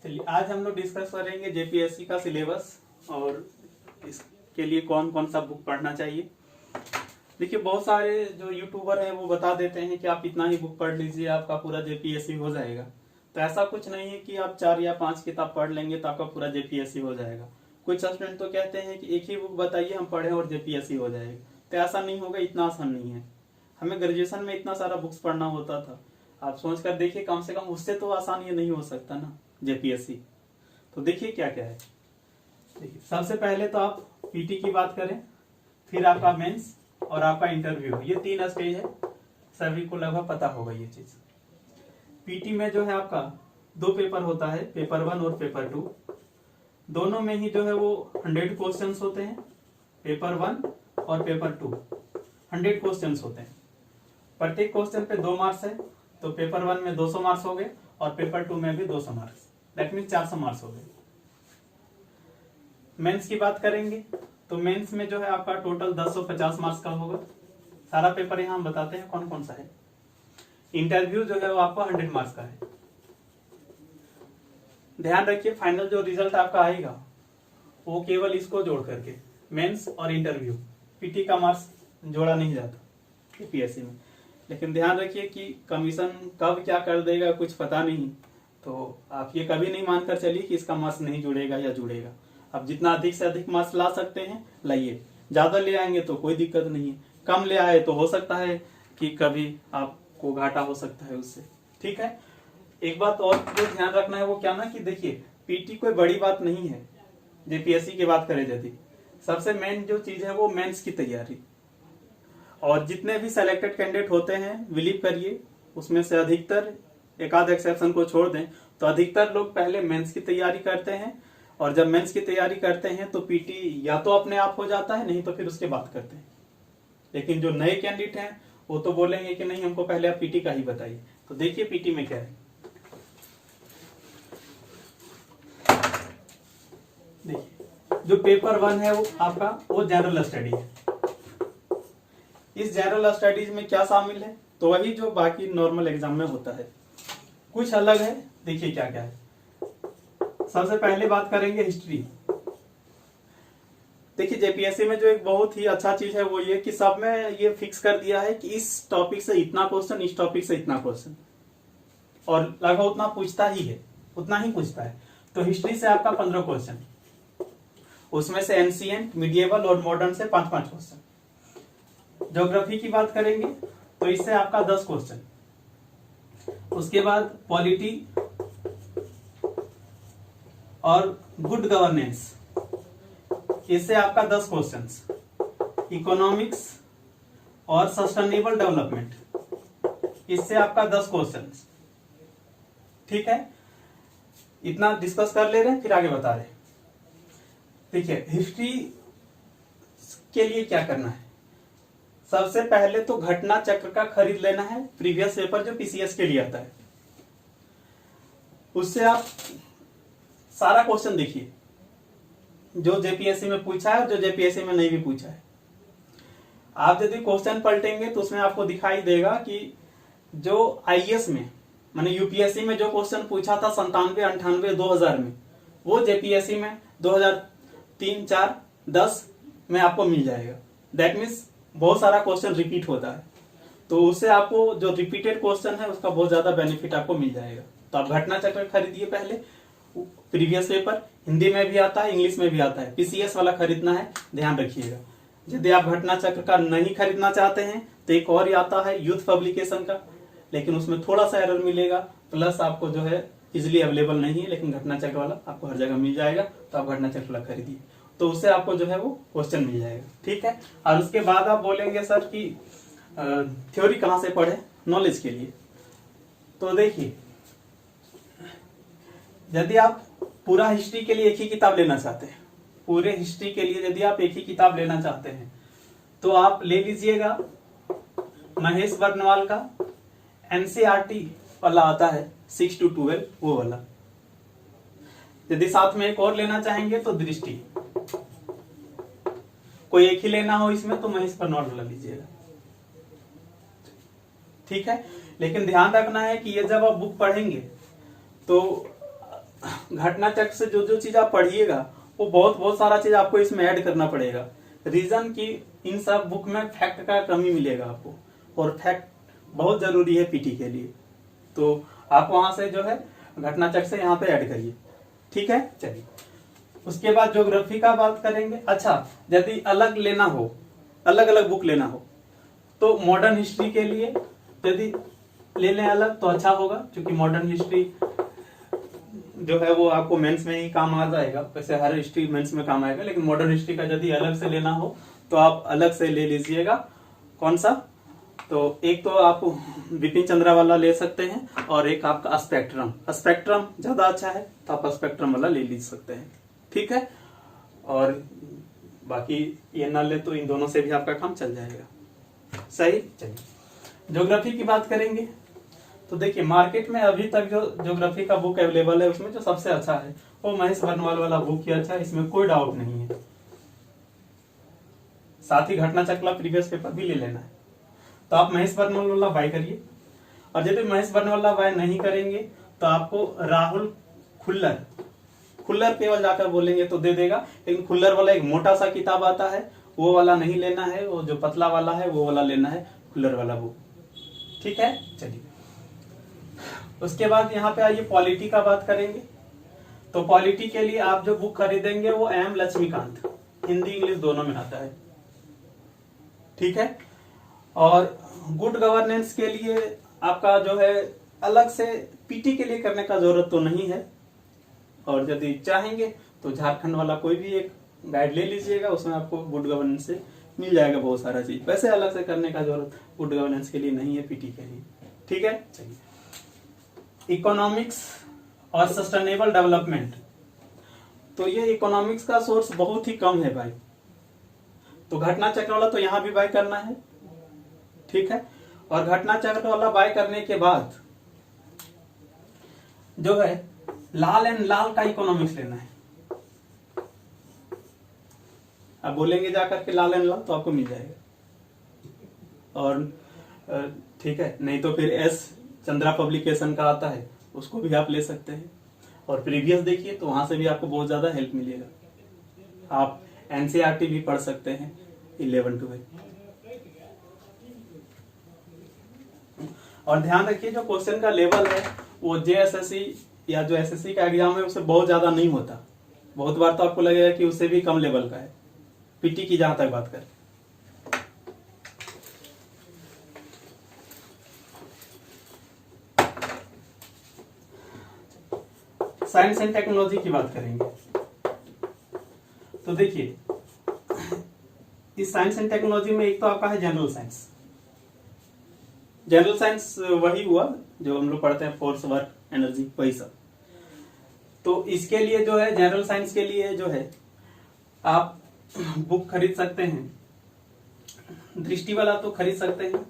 चलिए आज हम लोग डिस्कस करेंगे जेपीएससी का सिलेबस और इसके लिए कौन कौन सा बुक पढ़ना चाहिए। देखिए बहुत सारे जो यूट्यूबर हैं वो बता देते हैं कि आप इतना ही बुक पढ़ लीजिए आपका पूरा जेपीएससी हो जाएगा। तो ऐसा कुछ नहीं है कि आप 4 या 5 किताब पढ़ लेंगे तो आपका पूरा जेपीएससी हो जाएगा। कुछ स्टूडेंट तो कहते हैं कि एक ही बुक बताइए हम पढ़ें और जेपीएससी हो जाएगा, तो ऐसा नहीं होगा, इतना आसान नहीं है। हमें ग्रेजुएशन में इतना सारा बुक्स पढ़ना होता था, आप सोच कर देखिए कम से कम उससे तो आसान ये नहीं हो सकता ना जेपीएससी। तो देखिए क्या क्या है। देखिए सबसे पहले तो आप पीटी की बात करें, फिर आपका मेंस और आपका इंटरव्यू, ये 3 स्टेज है, सभी को लगभग पता होगा ये चीज। पीटी में जो है आपका 2 पेपर होता है, पेपर 1 और पेपर 2। दोनों में ही जो है वो 100 क्वेश्चंस होते हैं। पेपर 1 और पेपर 2 100 क्वेश्चंस होते हैं। प्रत्येक क्वेश्चन पे 2 मार्क्स है, तो पेपर 1 में 200 मार्क्स हो गए और पेपर 2 में भी 200 मार्क्स, दैट मीन 400 मार्क्स हो गए। मेंस की बात करेंगे तो मेंस में जो है आपका टोटल 1050 मार्क्स का होगा। सारा पेपर यहाँ हम बताते हैं कौन कौन सा है। इंटरव्यू जो है वो आपका 100 मार्क्स का है। ध्यान रखिए फाइनल जो रिजल्ट आपका आएगा वो केवल इसको जोड़ करके, मेंस और इंटरव्यू, पीटी का मार्क्स जोड़ा नहीं जाता यूपीएससी में। लेकिन ध्यान रखिए कि कमीशन कब क्या कर देगा कुछ पता नहीं, तो आप ये कभी नहीं मानकर चलिए कि इसका मार्क्स नहीं जुड़ेगा या जुड़ेगा। आप जितना अधिक से अधिक मार्क्स ला सकते हैं लाइए, ज्यादा ले आएंगे तो कोई दिक्कत नहीं है, कम ले आए तो हो सकता है कि कभी आपको घाटा हो सकता है उससे। ठीक है, एक बात और जो ध्यान रखना है वो क्या ना कि देखिए पीटी कोई बड़ी बात नहीं है। जेपीएससी की बात करें यदि, सबसे मेन जो चीज है वो मेंस की तैयारी। और जितने भी सेलेक्टेड कैंडिडेट होते हैं बिलीव करिए उसमें से अधिकतर, एक आध एक्सेप्शन को छोड़ दें तो अधिकतर लोग पहले मेंस की तैयारी करते हैं, और जब मेंस की तैयारी करते हैं तो पीटी या तो अपने आप हो जाता है, नहीं तो फिर उसके बाद करते हैं। लेकिन जो नए कैंडिडेट हैं वो तो बोलेंगे कि नहीं हमको पहले आप पीटी का ही बताइए। तो देखिए पीटी में क्या है। देखिए जो पेपर 1 है वो आपका वो जनरल स्टडी है। इस जनरल स्टडीज में क्या शामिल है, तो वही जो बाकी नॉर्मल एग्जाम में होता है, कुछ अलग है। देखिए क्या क्या है। सबसे पहले बात करेंगे हिस्ट्री। देखिए जेपीएससी में जो एक बहुत ही अच्छा चीज है वो ये कि सब में ये फिक्स कर दिया है कि इस टॉपिक से इतना क्वेश्चन, इस टॉपिक से इतना क्वेश्चन, और लगभग उतना पूछता ही है, उतना ही पूछता है। तो हिस्ट्री से आपका 15 क्वेश्चन, उसमें से एंशिएंट, मिडिएवल और मॉडर्न से 5-5 क्वेश्चन। ज्योग्राफी की बात करेंगे तो इससे आपका 10 क्वेश्चन। उसके बाद पॉलिटी और गुड गवर्नेंस, इससे आपका 10 क्वेश्चंस। इकोनॉमिक्स और सस्टेनेबल डेवलपमेंट, इससे आपका 10 क्वेश्चंस। ठीक है, इतना डिस्कस कर ले रहे हैं, फिर आगे बता रहे हैं। देखिए हिस्ट्री के लिए क्या करना है, सबसे पहले तो घटना चक्र का खरीद लेना है, प्रीवियस पेपर जो पीसीएस के लिए आता है, उससे आप सारा क्वेश्चन देखिए जो जेपीएससी में पूछा है और जो जेपीएससी में नहीं भी पूछा है। आप यदि क्वेश्चन पलटेंगे तो उसमें आपको दिखाई देगा कि जो आईएएस में माने यूपीएससी में जो क्वेश्चन पूछा था 97, 98, 2000 में, वो जेपीएससी में 2003, 4, 10 में आपको मिल जाएगा। दैट मीन्स बहुत सारा क्वेश्चन रिपीट होता है, तो उससे आपको जो रिपीटेड क्वेश्चन है उसका बहुत ज्यादा बेनिफिट आपको मिल जाएगा। तो आप घटना चक्र खरीदिए पहले, प्रीवियस पेपर हिंदी में भी आता है, इंग्लिश में भी आता है, पीसीएस वाला खरीदना है, ध्यान रखिएगा। यदि आप घटना चक्र का नहीं खरीदना चाहते हैं तो एक और ही आता है यूथ पब्लिकेशन का, लेकिन उसमें थोड़ा सा एरर मिलेगा, प्लस आपको जो है इजिली अवेलेबल नहीं है, लेकिन घटना चक्र वाला आपको हर जगह मिल जाएगा। तो आप घटना चक्र वाला खरीदिए, तो उससे आपको जो है वो क्वेश्चन मिल जाएगा। ठीक है, और उसके बाद आप बोलेंगे सर कि थ्योरी कहाँ से पढ़े नॉलेज के लिए। तो देखिए यदि आप पूरा हिस्ट्री के लिए एक ही किताब लेना चाहते हैं, पूरे हिस्ट्री के लिए यदि आप एक ही किताब लेना चाहते हैं तो आप ले लीजिएगा महेश बर्नवाल का एनसीईआरटी वाला आता है 6 to 12, वो वाला। यदि साथ में एक और लेना चाहेंगे तो दृष्टि, कोई एक ही लेना हो इसमें तो महेश बर्नवाल वाला लीजिएगा। ठीक है, लेकिन ध्यान रखना है कि ये जब आप बुक पढ़ेंगे तो घटना चक्र से जो जो चीज आप पढ़िएगा वो बहुत सारा चीज आपको इसमें ऐड करना पड़ेगा। रीजन की इन सब बुक में फैक्ट का कमी मिलेगा आपको, और फैक्ट बहुत जरूरी है पीटी के लिए। तो आप वहां से जो है घटना चक्र से यहाँ पे ऐड करिए, ठीक है। चलिए उसके बाद ज्योग्राफी का बात करेंगे। अच्छा, यदि अलग लेना हो, अलग अलग बुक लेना हो, तो मॉडर्न हिस्ट्री के लिए यदि ले लें अलग तो अच्छा होगा, क्योंकि मॉडर्न हिस्ट्री जो है वो आपको मेंस में ही काम आ जाएगा। वैसे हर हिस्ट्री मेंस में काम आएगा, लेकिन मॉडर्न हिस्ट्री का यदि अलग से लेना हो तो आप अलग से ले लीजिएगा। कौन सा? तो एक तो आप विपिन चंद्रा वाला ले सकते हैं, और एक आपका स्पेक्ट्रम। स्पेक्ट्रम ज्यादा अच्छा है तो आप स्पेक्ट्रम वाला ले सकते हैं, ठीक है। और बाकी ये ना ले तो इन दोनों से भी आपका काम चल जाएगा, सही। चलिए ज्योग्राफी की बात करेंगे। तो देखिए मार्केट में अभी तक जो ज्योग्राफी का बुक अवेलेबल है उसमें जो सबसे अच्छा है वो महेश वर्णवाल वाला बुक ही अच्छा है, इसमें कोई डाउट नहीं है। साथ ही घटना चक्र प्रीवियस पेपर भी ले लेना है, तो आप महेश वर्णवाल वाला बाय करिए। और यदि महेश वर्णवाल वाला बाय नहीं करेंगे तो आपको राहुल खुल्लर केवल जाकर बोलेंगे तो दे देगा, लेकिन खुल्लर वाला एक मोटा सा किताब आता है, वो वाला नहीं लेना है, वो जो पतला वाला है वो वाला लेना है, खुल्लर वाला बुक, ठीक है। चलिए उसके बाद यहाँ पे आइए पॉलिटी का बात करेंगे। तो पॉलिटी के लिए आप जो बुक खरीदेंगे वो एम लक्ष्मीकांत, हिंदी इंग्लिश दोनों में आता है, ठीक है। और गुड गवर्नेंस के लिए आपका जो है अलग से पीटी के लिए करने का जरूरत तो नहीं है, और यदि चाहेंगे तो झारखंड वाला कोई भी एक गाइड ले लीजिएगा, उसमें आपको गुड गवर्नेंस से मिल जाएगा बहुत सारा चीज। वैसे अलग से करने का जरूरत गुड गवर्नेंस के लिए नहीं है, पीटी के लिए, ठीक है। चलिए इकोनॉमिक्स और सस्टेनेबल डेवलपमेंट, तो ये इकोनॉमिक्स का सोर्स बहुत ही कम है भाई, तो घटना चक्र वाला तो यहां भी बाय करना है, ठीक है। और घटना चक्र वाला बाय करने के बाद जो है लाल एंड लाल का इकोनॉमिक्स लेना है। आप बोलेंगे जाकर के लाल एंड लाल तो आपको मिल जाएगा, और ठीक है, नहीं तो फिर एस चंद्रा पब्लिकेशन का आता है, उसको भी आप ले सकते हैं। और प्रीवियस देखिए तो वहां से भी आपको बहुत ज्यादा हेल्प मिलेगा। आप एनसीईआरटी भी पढ़ सकते हैं 11 to 8। और ध्यान रखिए जो क्वेश्चन का लेवल है वो जेएसएससी या जो एसएससी का एग्जाम है उससे बहुत ज्यादा नहीं होता, बहुत बार तो आपको लगेगा कि उससे भी कम लेवल का है, पीटी की जहां तक बात करें। साइंस एंड टेक्नोलॉजी की बात करेंगे। तो देखिए इस साइंस एंड टेक्नोलॉजी में एक तो आपका है जनरल साइंस। जनरल साइंस वही हुआ जो हम लोग पढ़ते हैं, फोर्स, वर्क, एनर्जी, वही सब। तो इसके लिए जो है जनरल साइंस के लिए जो है आप बुक खरीद सकते हैं, दृष्टि वाला तो खरीद सकते हैं,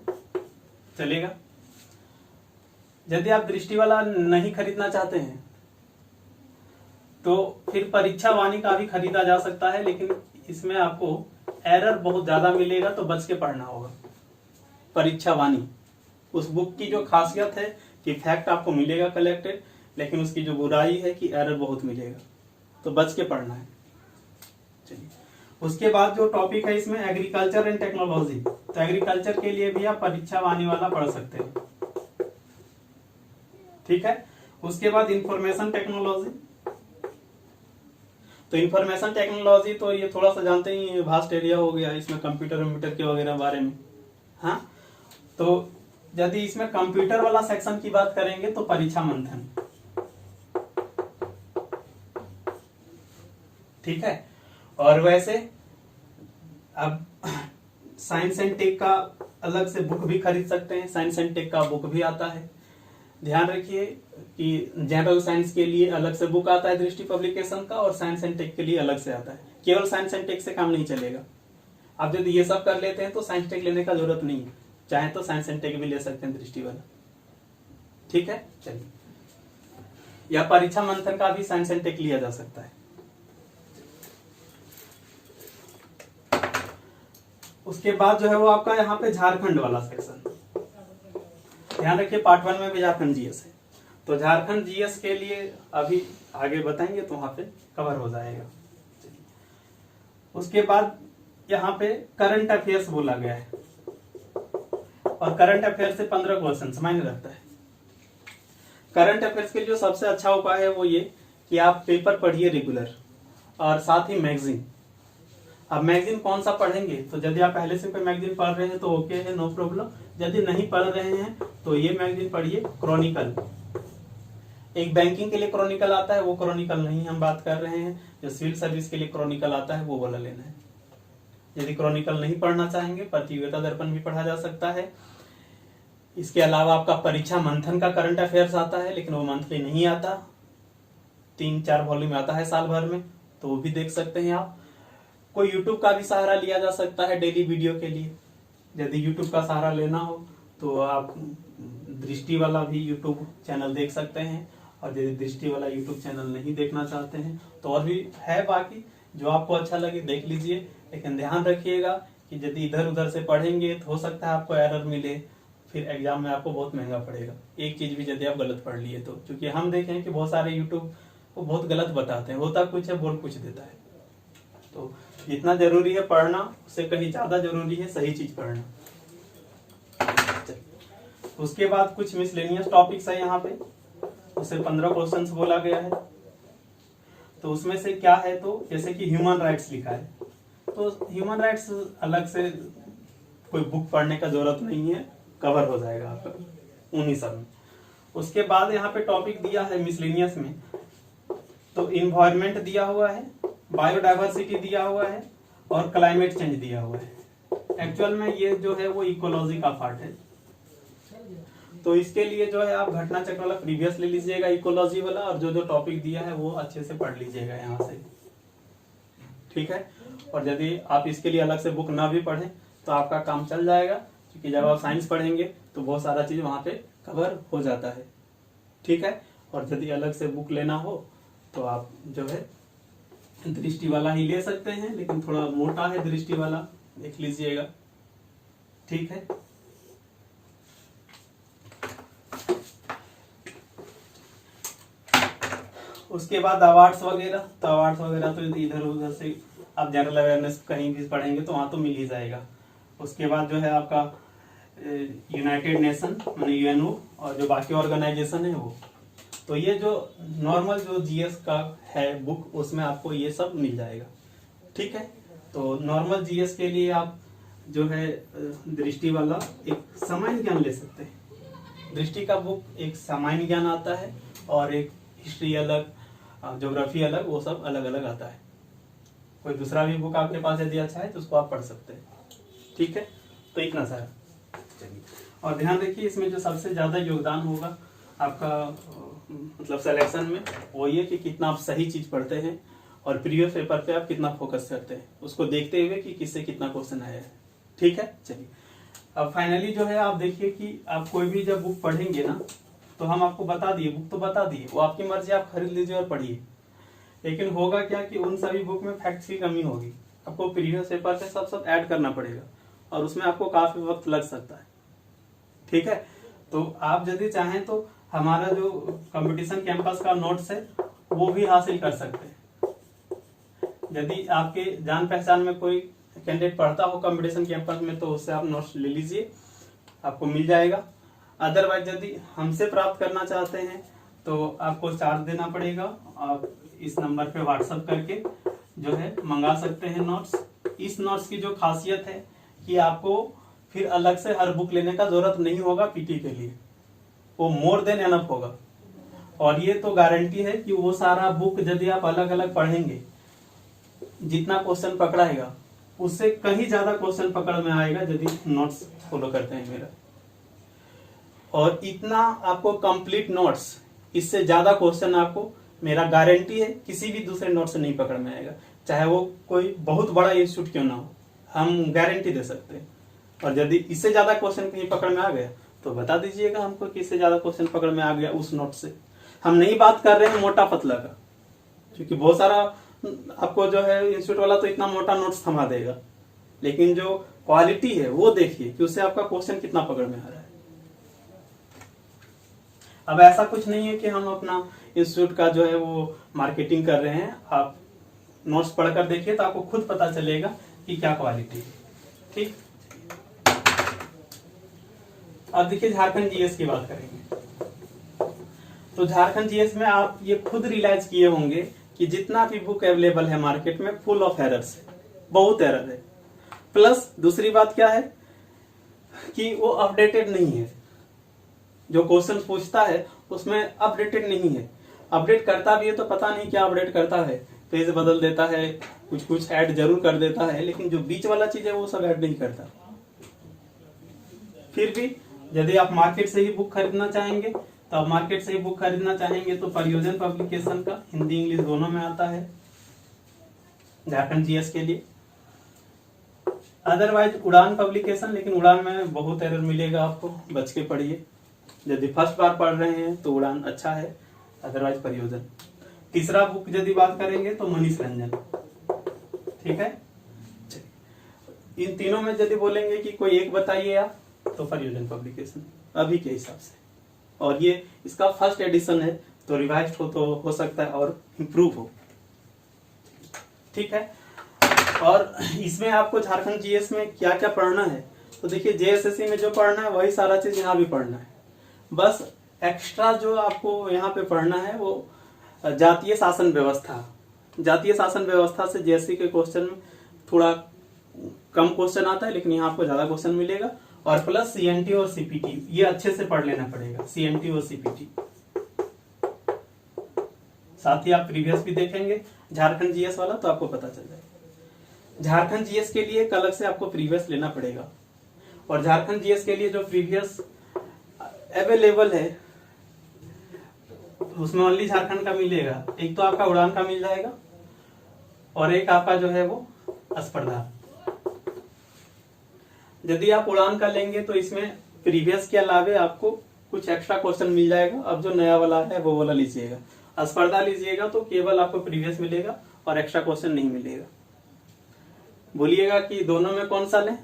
चलेगा। यदि आप दृष्टि वाला नहीं खरीदना चाहते हैं तो फिर परीक्षा वाणी का भी खरीदा जा सकता है, लेकिन इसमें आपको एरर बहुत ज्यादा मिलेगा, तो बच के पढ़ना होगा। परीक्षा वाणी उस बुक की जो खासियत है कि फैक्ट आपको मिलेगा कलेक्टेड, लेकिन उसकी जो बुराई है कि एरर बहुत मिलेगा, तो बच के पढ़ना है। चलिए उसके बाद जो टॉपिक है इसमें एग्रीकल्चर एंड टेक्नोलॉजी, तो एग्रीकल्चर के लिए भी आप परीक्षा वाणी वाला पढ़ सकते हैं, ठीक है। उसके बाद इंफॉर्मेशन टेक्नोलॉजी, तो इंफॉर्मेशन टेक्नोलॉजी तो ये थोड़ा सा जानते ही वास्ट एरिया हो गया, इसमें कंप्यूटर के वगैरह बारे में। हाँ, तो यदि इसमें कंप्यूटर वाला सेक्शन की बात करेंगे तो परीक्षा मंथन, ठीक है। और वैसे अब साइंस एंड टेक का अलग से बुक भी खरीद सकते हैं, साइंस एंड टेक का बुक भी आता है। ध्यान रखिए कि जनरल साइंस के लिए अलग से बुक आता है दृष्टि पब्लिकेशन का, और साइंस एंड टेक के लिए अलग से आता है। केवल साइंस एंड टेक से काम नहीं चलेगा, आप यदि ये सब कर लेते हैं तो साइंस टेक लेने का जरूरत नहीं है, चाहे तो साइंस एंड टेक भी ले सकते हैं दृष्टि वाला, ठीक है। चलिए, या परीक्षा मंथन का भी साइंस एंड टेक लिया जा सकता है। उसके बाद जो है वो आपका यहाँ पे झारखंड वाला सेक्शन, ध्यान रखिए पार्ट 1 में भी झारखंड जीएस है, तो झारखंड जीएस के लिए अभी आगे बताएंगे तो वहां पे कवर हो जाएगा। उसके बाद यहाँ पे करंट अफेयर्स बोला गया है और करंट अफेयर्स से 15 क्वेश्चन मायने रखता है। करंट अफेयर्स के लिए जो सबसे अच्छा उपाय है वो ये कि आप पेपर पढ़िए रेगुलर और साथ ही मैगजीन। अब मैगजीन कौन सा पढ़ेंगे, तो यदि आप पहले से कोई मैगजीन पढ़ रहे हैं तो ओके है, नो प्रॉब्लम। यदि नहीं पढ़ रहे हैं तो ये मैगजीन पढ़िए क्रॉनिकल। एक बैंकिंग के लिए क्रॉनिकल आता है, वो क्रॉनिकल नहीं हम बात कर रहे हैं। जो सिविल सर्विस के लिए क्रॉनिकल आता है वो वाला लेना है। यदि क्रॉनिकल नहीं पढ़ना चाहेंगे, प्रतियोगिता दर्पण भी पढ़ा जा सकता है। इसके अलावा आपका परीक्षा मंथन का करंट अफेयर्स आता है, लेकिन वो मंथली नहीं आता, 3-4 वॉल्यूम आता है साल भर में, तो वो भी देख सकते हैं आप। कोई यूट्यूब का भी सहारा लिया जा सकता है डेली वीडियो के लिए। यदि यूट्यूब का सहारा लेना हो तो आप दृष्टि वाला भी यूट्यूब चैनल देख सकते हैं, और यदि दृष्टि वाला यूट्यूब चैनल नहीं देखना चाहते हैं तो और भी है, बाकी जो आपको अच्छा लगे देख लीजिए। लेकिन ध्यान रखिएगा कि यदि इधर उधर से पढ़ेंगे तो हो सकता है आपको एरर मिले, फिर एग्जाम में आपको बहुत महंगा पड़ेगा एक चीज भी यदि आप गलत पढ़ लिए तो। क्योंकि हम देखें कि बहुत सारे यूट्यूब वो बहुत गलत बताते हैं, होता कुछ है बोल कुछ देता है। तो जितना जरूरी है पढ़ना, उससे कहीं ज्यादा जरूरी है सही चीज पढ़ना। उसके बाद कुछ मिसलेनियस टॉपिक्स है यहाँ पे, उससे 15 क्वेश्चंस बोला गया है। तो उसमें से क्या है, तो जैसे कि ह्यूमन राइट्स लिखा है, तो ह्यूमन राइट्स अलग से कोई बुक पढ़ने का जरूरत नहीं है, कवर हो जाएगा आपका उन्हीं सब में। उसके बाद यहाँ पे टॉपिक दिया है मिसलेनियस में, तो इन्वायरमेंट दिया हुआ है, बायोडाइवर्सिटी दिया हुआ है और क्लाइमेट चेंज दिया हुआ है। एक्चुअल में ये जो है वो इकोलॉजी का पार्ट है, तो इसके लिए जो है आप घटना चक्र वाला प्रीवियस ले लीजिएगा इकोलॉजी वाला, और जो जो टॉपिक दिया है वो अच्छे से पढ़ लीजिएगा यहाँ से, ठीक है। और यदि आप इसके लिए अलग से बुक ना भी पढ़ें तो आपका काम चल जाएगा, क्योंकि जब आप साइंस पढ़ेंगे तो बहुत सारा चीज वहां पे कवर हो जाता है, ठीक है। और यदि अलग से बुक लेना हो तो आप जो है दृष्टि वाला ही ले सकते हैं, लेकिन थोड़ा मोटा है दृष्टि वाला, देख लीजिएगा, ठीक है। उसके बाद अवार्ड्स वगैरह, तो अवार्ड्स वगैरह तो इधर उधर से आप जनरल अवेयरनेस कहीं भी पढ़ेंगे तो वहां तो मिल ही जाएगा। उसके बाद जो है आपका यूनाइटेड नेशन माने यूएनओ और जो बाकी ऑर्गेनाइजेशन है वो, तो ये जो नॉर्मल जो जीएस का है बुक, उसमें आपको ये सब मिल जाएगा, ठीक है। तो नॉर्मल जीएस के लिए आप जो है दृष्टि वाला एक सामान्य ज्ञान ले सकते हैं। दृष्टि का बुक एक सामान्य ज्ञान आता है और एक हिस्ट्री अलग, ज्योग्राफी अलग, वो सब अलग अलग आता है। कोई दूसरा भी बुक आपके पास यदि अच्छा है तो उसको आप पढ़ सकते हैं, ठीक है। तो इतना सारा चलिए, और ध्यान रखिए इसमें जो सबसे ज्यादा योगदान होगा आपका मतलब सिलेक्शन में, वो ये कि कितना आप सही चीज पढ़ते हैं और प्रीवियस पेपर पे आप कितना फोकस करते हैं, उसको देखते हुए कि किससे कितना क्वेश्चन आया है, ठीक है। चलिए, अब फाइनली जो है आप देखिए कि आप कोई भी जब बुक पढ़ेंगे ना, तो हम आपको बता दिए, बुक तो बता दिए, वो आपकी मर्जी, आप खरीद लीजिए और पढ़िए। लेकिन होगा क्या कि उन सभी बुक में फैक्ट्स की कमी होगी, आपको प्रीवियस पेपर से सब ऐड करना पड़ेगा और उसमें आपको काफी वक्त लग सकता है, ठीक है। तो आप यदि चाहें तो हमारा जो कंपटीशन कैंपस का नोट्स है वो भी हासिल कर सकते हैं। यदि आपके जान पहचान में कोई कैंडिडेट पढ़ता हो कंपटीशन कैंपस में तो उससे आप नोट्स ले लीजिए, आपको मिल जाएगा। अदरवाइज यदि हमसे प्राप्त करना चाहते हैं तो आपको चार्ज देना पड़ेगा, आप इस नंबर पे व्हाट्सएप करके जो है मंगा सकते हैं नोट्स। इस नोट्स की जो खासियत है कि आपको फिर अलग से हर बुक लेने का जरूरत नहीं होगा पीटी के लिए, वो मोर देन एनफ होगा। और ये तो गारंटी है कि वो सारा बुक यदि आप अलग अलग पढ़ेंगे, जितना क्वेश्चन पकड़ाएगा उससे कहीं ज्यादा क्वेश्चन पकड़ में आएगा यदि नोट्स फॉलो करते हैं मेरा। और इतना आपको कंप्लीट नोट्स, इससे ज्यादा क्वेश्चन आपको मेरा गारंटी है किसी भी दूसरे नोट से नहीं पकड़ में आएगा, चाहे वो कोई बहुत बड़ा इंस्टीट्यूट क्यों ना हो, हम गारंटी दे सकते हैं। और यदि इससे ज्यादा क्वेश्चन कहीं पकड़ में आ गया तो बता दीजिएगा हमको कि इससे ज्यादा क्वेश्चन पकड़ में आ गया उस नोट से। हम नहीं बात कर रहे हैं मोटा पतला का, क्योंकि बहुत सारा आपको जो है इंस्टीट्यूट वाला तो इतना मोटा नोट्स थमा देगा, लेकिन जो क्वालिटी है वो देखिए कि उससे आपका क्वेश्चन कितना पकड़ में आ रहा है। अब ऐसा कुछ नहीं है कि हम अपना इंस्टीट्यूट का जो है वो मार्केटिंग कर रहे हैं। आप नोट्स पढ़कर देखिए तो आपको खुद पता चलेगा कि क्या क्वालिटी है। ठीक, अब देखिए झारखंड जीएस की बात करेंगे। तो झारखंड जीएस में आप ये खुद रियलाइज किए होंगे कि जितना भी बुक अवेलेबल है मार्केट में फुल ऑफ एरर्स है, बहुत एरर है। प्लस दूसरी बात क्या है कि वो अपडेटेड नहीं है। जो क्वेश्चन पूछता है उसमें अपडेटेड नहीं है। अपडेट करता भी है तो पता नहीं क्या अपडेट करता है, पेज बदल देता है, कुछ कुछ ऐड जरूर कर देता है, लेकिन जो बीच वाला चीज है वो सब ऐड नहीं करता। फिर भी यदि आप मार्केट से ही बुक खरीदना चाहेंगे तो आप मार्केट से ही बुक खरीदना चाहेंगे तो परियोजन पब्लिकेशन का हिंदी इंग्लिश दोनों में आता है झारखंड जीएस के लिए। अदरवाइज उड़ान पब्लिकेशन, लेकिन उड़ान में बहुत एरर मिलेगा आपको, बच के पढ़िए। यदि फर्स्ट बार पढ़ रहे हैं तो उड़ान अच्छा है, अदरवाइज परियोजन। तीसरा बुक यदि बात करेंगे तो मनीष रंजन। ठीक है, इन तीनों में यदि बोलेंगे कि कोई एक बताइए आप तो परियोजन पब्लिकेशन अभी के हिसाब से। और ये इसका फर्स्ट एडिशन है तो रिवाइज्ड हो तो हो सकता है और इम्प्रूव हो। ठीक है, और इसमें आपको झारखंड जीएस में क्या क्या पढ़ना है तो देखिए जेएसएससी में जो पढ़ना है वही सारा चीज यहाँ भी पढ़ना है। बस एक्स्ट्रा जो आपको यहाँ पे पढ़ना है वो जातीय शासन व्यवस्था। जातीय शासन व्यवस्था से जेएससी के क्वेश्चन में थोड़ा कम क्वेश्चन आता है, लेकिन यहाँ आपको ज्यादा क्वेश्चन मिलेगा। और प्लस सीएनटी और सीपीटी ये अच्छे से पढ़ लेना पड़ेगा, सीएनटी और सीपीटी। साथ ही आप प्रीवियस भी देखेंगे झारखंड जीएस वाला तो आपको पता चल जाएगा। झारखंड जीएस के लिए अलग से आपको प्रीवियस लेना पड़ेगा। और झारखंड जीएस के लिए जो प्रीवियस अवेलेबल है उसमें ओनली झारखंड का मिलेगा। एक तो आपका उड़ान का मिल जाएगा और एक आपका जो है वो स्पर्धा। यदि आप उड़ान का लेंगे तो इसमें प्रीवियस के अलावे आपको कुछ एक्स्ट्रा क्वेश्चन मिल जाएगा। अब जो नया वाला है वो वाला लीजिएगा। स्पर्धा लीजिएगा तो केवल आपको प्रीवियस मिलेगा और एक्स्ट्रा क्वेश्चन नहीं मिलेगा। बोलिएगा कि दोनों में कौन सा लें,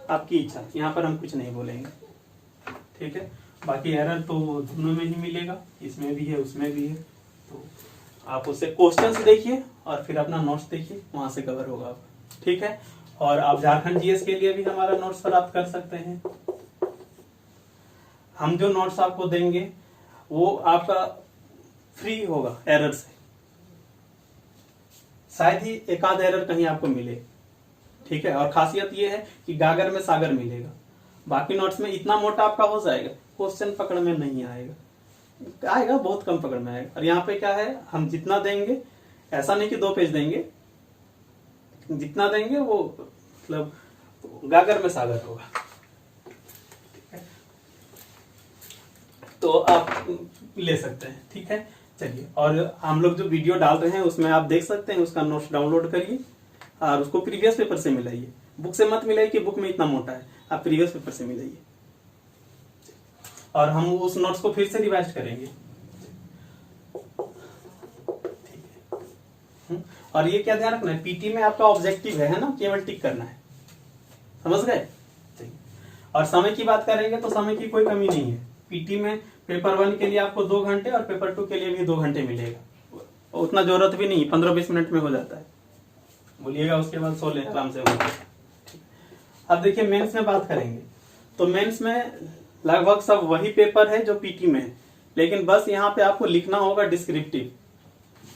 आपकी इच्छा, यहाँ पर हम कुछ नहीं बोलेंगे। ठीक है, बाकी एरर तो दोनों में ही मिलेगा, इसमें भी है उसमें भी है। तो आप उससे क्वेश्चंस देखिए और फिर अपना नोट्स देखिए, वहां से कवर होगा आपका। ठीक है, और आप झारखंड जीएस के लिए भी हमारा नोट्स प्राप्त कर सकते हैं। हम जो नोट्स आपको देंगे वो आपका फ्री होगा एरर से। शायद ही एक आध एरर कहीं आपको मिले। ठीक है, और खासियत ये है कि गागर में सागर मिलेगा। बाकी नोट्स में इतना मोटा आपका हो जाएगा, क्वेश्चन पकड़ में नहीं आएगा, आएगा बहुत कम पकड़ में आएगा। और यहाँ पे क्या है, हम जितना देंगे, ऐसा नहीं कि 2 पेज देंगे, जितना देंगे वो मतलब गागर में सागर होगा। तो आप ले सकते हैं। ठीक है, चलिए, और हम लोग जो वीडियो डाल रहे हैं उसमें आप देख सकते हैं, उसका नोट्स डाउनलोड करिए और उसको प्रीवियस पेपर से मिलाइए। बुक से मत मिलाइए कि बुक में इतना मोटा है, आप प्रीवियस पेपर से मिलाइए और हम उस नोट्स को फिर से रिवाइज करेंगे। ठीक है, और ये क्या ध्यान रखना है, पीटी में आपका ऑब्जेक्टिव है ना, केवल टिक करना है। समझ गए? और समय की बात करेंगे तो समय की कोई कमी नहीं है। पीटी में पेपर 1 के लिए आपको 2 घंटे और पेपर 2 के लिए भी 2 घंटे मिलेगा। उतना जरूरत भी नहीं, 15-20 मिनट में हो जाता है। बोलिएगा उसके बाद सो ले आराम से। अब देखिए मेंस में बात करेंगे तो मेंस में लगभग सब वही पेपर है जो पीटी में है, लेकिन बस यहाँ पे आपको लिखना होगा डिस्क्रिप्टिव।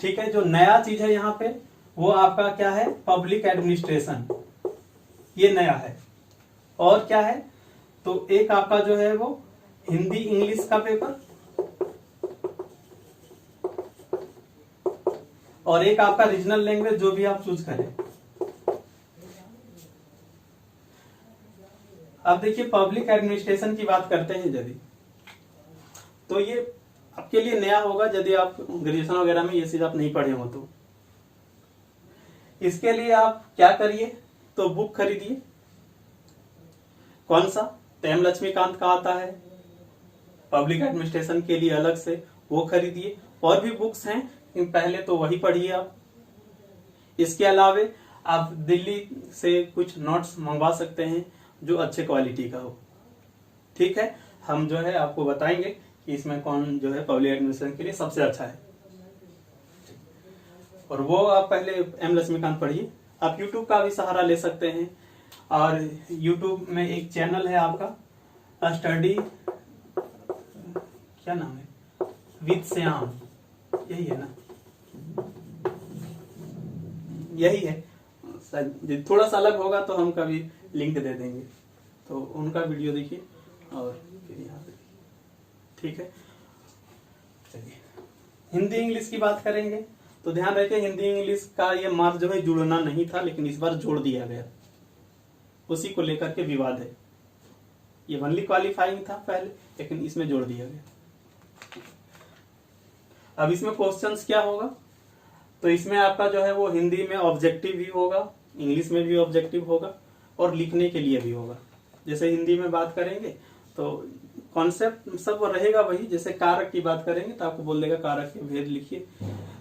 ठीक है, जो नया चीज है यहाँ पे वो आपका क्या है, पब्लिक एडमिनिस्ट्रेशन, ये नया है। और क्या है तो एक आपका जो है वो हिंदी इंग्लिश का पेपर और एक आपका रीजनल लैंग्वेज, जो भी आप चूज करें। अब देखिए पब्लिक एडमिनिस्ट्रेशन की बात करते हैं यदि, तो ये आपके लिए नया होगा यदि आप ग्रेजुएशन वगैरह में ये चीज आप नहीं पढ़े हो तो। इसके लिए आप क्या करिए तो बुक खरीदिए। कौन सा, तेम लक्ष्मीकांत का आता है पब्लिक एडमिनिस्ट्रेशन के लिए अलग से, वो खरीदिए। और भी बुक्स हैं, पहले तो वही पढ़िए आप। इसके अलावे आप दिल्ली से कुछ नोट्स मंगवा सकते हैं जो अच्छे क्वालिटी का हो। ठीक है, हम जो है आपको बताएंगे कि इसमें कौन जो है पब्लिक एडमिनिस्ट्रेशन के लिए सबसे अच्छा है। और वो आप पहले एम लक्ष्मीकांत पढ़िए। आप यूट्यूब का भी सहारा ले सकते हैं, और यूट्यूब में एक चैनल है आपका स्टडी, क्या नाम है, विद श्याम, यही है ना, यही है। थोड़ा सा अलग होगा तो हम कभी लिंक दे देंगे, तो उनका वीडियो देखिए और फिर यहाँ पे, ठीक है। चलिए हिंदी इंग्लिश की बात करेंगे, तो ध्यान रखिए हिंदी इंग्लिश का ये मार्क्स जो है जुड़ना नहीं था, लेकिन इस बार जोड़ दिया गया, उसी को लेकर के विवाद है। ये ओनली क्वालिफाइंग था पहले, लेकिन इसमें जोड़ दिया गया। अब इसमें क्वेश्चंस क्या होगा, तो इसमें आपका जो है वो हिंदी में ऑब्जेक्टिव भी होगा, इंग्लिश में भी ऑब्जेक्टिव होगा, और लिखने के लिए भी होगा। जैसे हिंदी में बात करेंगे तो कॉन्सेप्ट सब रहेगा वही, जैसे कारक की बात करेंगे तो आपको बोल देगा कारक के भेद लिखिए,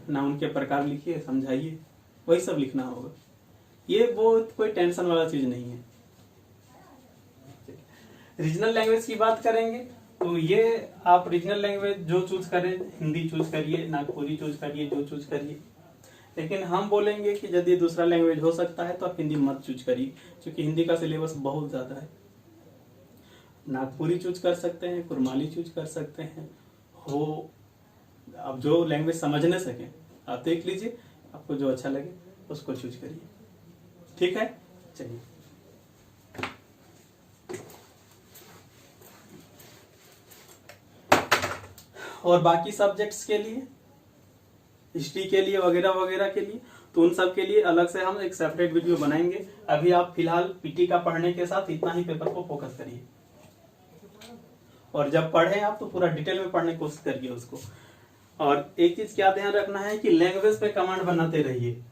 नाउन के प्रकार लिखिए, समझाइए, वही सब लिखना होगा। ये वो कोई टेंशन वाला चीज नहीं है। रीजनल लैंग्वेज की बात करेंगे तो ये आप रीजनल लैंग्वेज जो चूज करें, हिंदी चूज करिए, नागपुरी चूज करिए, जो चूज करिए, लेकिन हम बोलेंगे कि यदि दूसरा लैंग्वेज हो सकता है तो आप हिंदी मत चूज करिए, क्योंकि हिंदी का सिलेबस बहुत ज्यादा है। नागपुरी चूज कर सकते हैं, कुरमाली चूज कर सकते हैं, हो आप जो लैंग्वेज समझने सके आप देख लीजिए, आपको जो अच्छा लगे उसको चूज करिए, ठीक है। चलिए और बाकी सब्जेक्ट्स के लिए, हिस्ट्री के लिए वगैरह वगैरह के लिए, तो उन सब के लिए अलग से हम एक सेपरेट वीडियो बनाएंगे। अभी आप फिलहाल पीटी का पढ़ने के साथ इतना ही पेपर को फोकस करिए, और जब पढ़े आप तो पूरा डिटेल में पढ़ने की कोशिश करिए उसको। और एक चीज क्या ध्यान रखना है कि लैंग्वेज पे कमांड बनाते रहिए,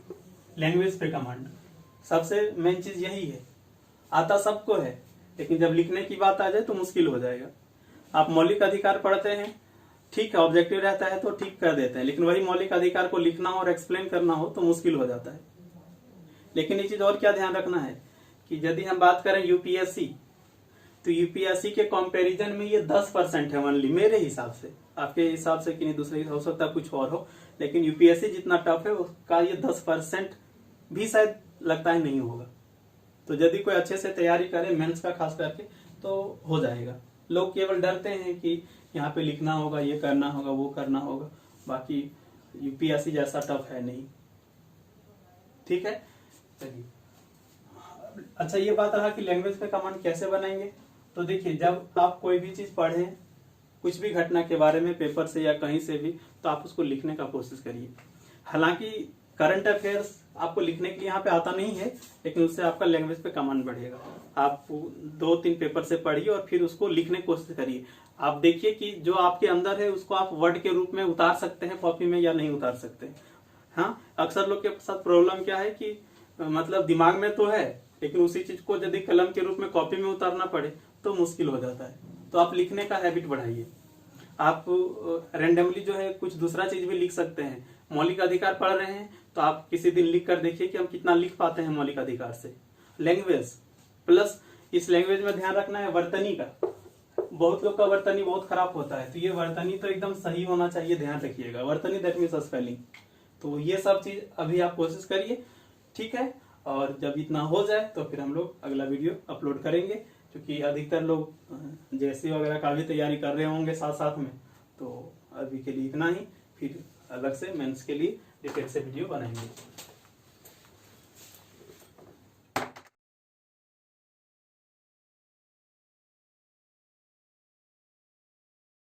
लैंग्वेज पे कमांड सबसे मेन चीज यही है। आता सबको है, लेकिन जब लिखने की बात आ जाए तो मुश्किल हो जाएगा। आप मौलिक अधिकार पढ़ते हैं, ठीक है, ऑब्जेक्टिव रहता है तो ठीक कर देते हैं, लेकिन वही मौलिक अधिकार को लिखना हो और एक्सप्लेन करना हो तो मुश्किल हो जाता है। लेकिन ये चीज और क्या ध्यान रखना है कि यदि हम बात करें यूपीएससी, तो यूपीएससी के कंपैरिजन में ये 10% है ओनली, मेरे हिसाब से, आपके हिसाब से कि नहीं, दूसरे हो सकता है कुछ और हो, लेकिन यूपीएससी जितना टफ है उसका ये 10% भी शायद लगता है नहीं होगा। तो यदि कोई अच्छे से तैयारी करे मेंस का खास करके तो हो जाएगा। लोग केवल डरते हैं कि यहाँ पे लिखना होगा, ये करना होगा, वो करना होगा, बाकी यूपीएससी जैसा टफ है नहीं, ठीक है। चलिए अच्छा, ये बात रहा कि लैंग्वेज पे कमांड कैसे बनाएंगे। तो देखिए जब आप कोई भी चीज पढ़ें, कुछ भी घटना के बारे में पेपर से या कहीं से भी, तो आप उसको लिखने का कोशिश करिए। हालांकि करंट अफेयर्स आपको लिखने के लिए यहाँ पे आता नहीं है, लेकिन उससे आपका लैंग्वेज पे कमांड बढ़ेगा। आप 2-3 पेपर से पढ़िए और फिर उसको लिखने की कोशिश करिए। आप देखिए कि जो आपके अंदर है उसको आप वर्ड के रूप में उतार सकते हैं कॉपी में या नहीं उतार सकते। हाँ, अक्सर लोग के साथ प्रॉब्लम क्या है कि मतलब दिमाग में तो है, लेकिन उसी चीज को यदि कलम के रूप में कॉपी में उतारना पड़े तो मुश्किल हो जाता है। तो आप लिखने का हैबिट बढ़ाइए। आप रैंडमली जो है कुछ दूसरा चीज भी लिख सकते हैं। मौलिक अधिकार पढ़ रहे हैं तो आप किसी दिन लिख कर देखिए कि हम कितना लिख पाते हैं मौलिक अधिकार से। लैंग्वेज प्लस इस लैंग्वेज में ध्यान रखना है वर्तनी का। बहुत लोग का वर्तनी बहुत खराब होता है, तो ये वर्तनी तो एकदम सही होना चाहिए, ध्यान रखिएगा। वर्तनी दैट मींस स्पेलिंग। तो ये सब चीज अभी आप कोशिश करिए, ठीक है। और जब इतना हो जाए तो फिर हम लोग अगला वीडियो अपलोड करेंगे, क्योंकि अधिकतर लोग जेएससी वगैरह का भी तैयारी कर रहे होंगे साथ साथ में। तो अभी के लिए इतना ही, फिर अलग से मेंस के लिए डिटेल से वीडियो बनाएंगे।